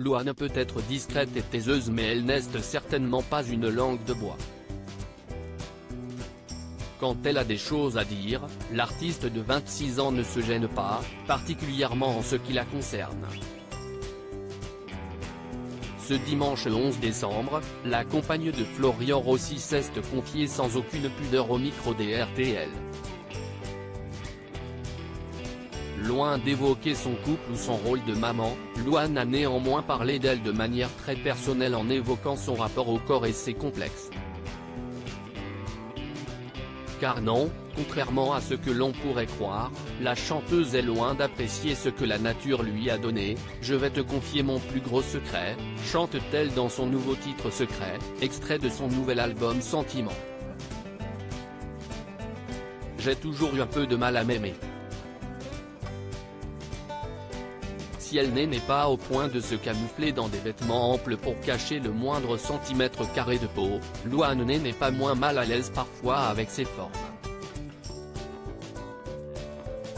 Louane peut être discrète et taiseuse mais elle n'est certainement pas une langue de bois. Quand elle a des choses à dire, l'artiste de 26 ans ne se gêne pas, particulièrement en ce qui la concerne. Ce dimanche 11 décembre, la compagne de Florian Rossi s'est confiée sans aucune pudeur au micro des RTL. Loin d'évoquer son couple ou son rôle de maman, Louane a néanmoins parlé d'elle de manière très personnelle en évoquant son rapport au corps et ses complexes. Car non, contrairement à ce que l'on pourrait croire, la chanteuse est loin d'apprécier ce que la nature lui a donné. Je vais te confier mon plus gros secret, chante-t-elle dans son nouveau titre Secret, extrait de son nouvel album Sentiment. J'ai toujours eu un peu de mal à m'aimer. Si elle n'est pas au point de se camoufler dans des vêtements amples pour cacher le moindre centimètre carré de peau, Louane n'est pas moins mal à l'aise parfois avec ses formes.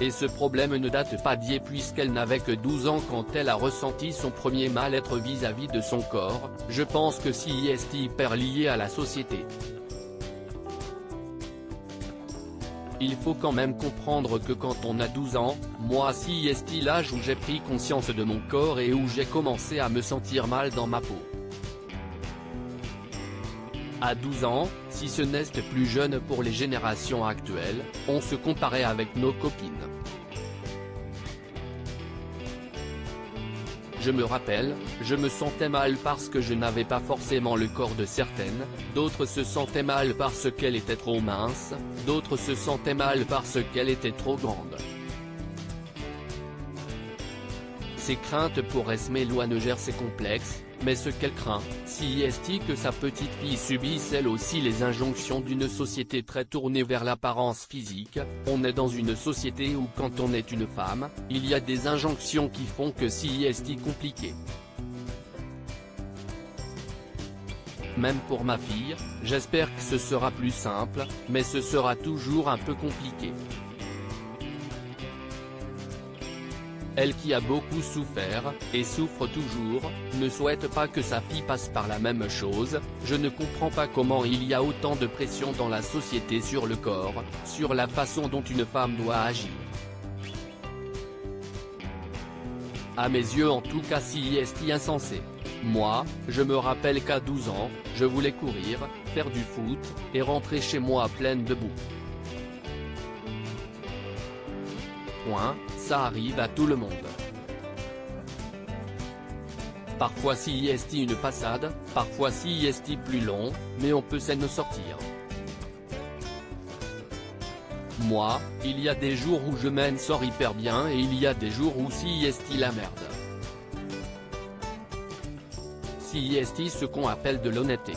Et ce problème ne date pas d'hier puisqu'elle n'avait que 12 ans quand elle a ressenti son premier mal-être vis-à-vis de son corps. Je pense que si est hyper lié à la société. Il faut quand même comprendre que quand on a 12 ans, moi si est l'âge où j'ai pris conscience de mon corps et où j'ai commencé à me sentir mal dans ma peau. À 12 ans, si ce n'est plus jeune pour les générations actuelles, on se comparait avec nos copines. Je me rappelle, je me sentais mal parce que je n'avais pas forcément le corps de certaines, d'autres se sentaient mal parce qu'elle était trop mince, d'autres se sentaient mal parce qu'elle était trop grande. Ses craintes pour Esmé Louane gère ses complexes, mais ce qu'elle craint, si est que sa petite fille subisse elle aussi les injonctions d'une société très tournée vers l'apparence physique. On est dans une société où quand on est une femme, il y a des injonctions qui font que si est compliqué. Même pour ma fille, j'espère que ce sera plus simple, mais ce sera toujours un peu compliqué. Elle qui a beaucoup souffert, et souffre toujours, ne souhaite pas que sa fille passe par la même chose. Je ne comprends pas comment il y a autant de pression dans la société sur le corps, sur la façon dont une femme doit agir. À mes yeux en tout cas si est insensé. Moi, je me rappelle qu'à 12 ans, je voulais courir, faire du foot, et rentrer chez moi pleine de boue. Ça arrive à tout le monde. Parfois si est une passade, parfois si est plus long, mais on peut s'en sortir. Moi, il y a des jours où je m'en sors hyper bien et il y a des jours où si est la merde. Si est ce qu'on appelle de l'honnêteté.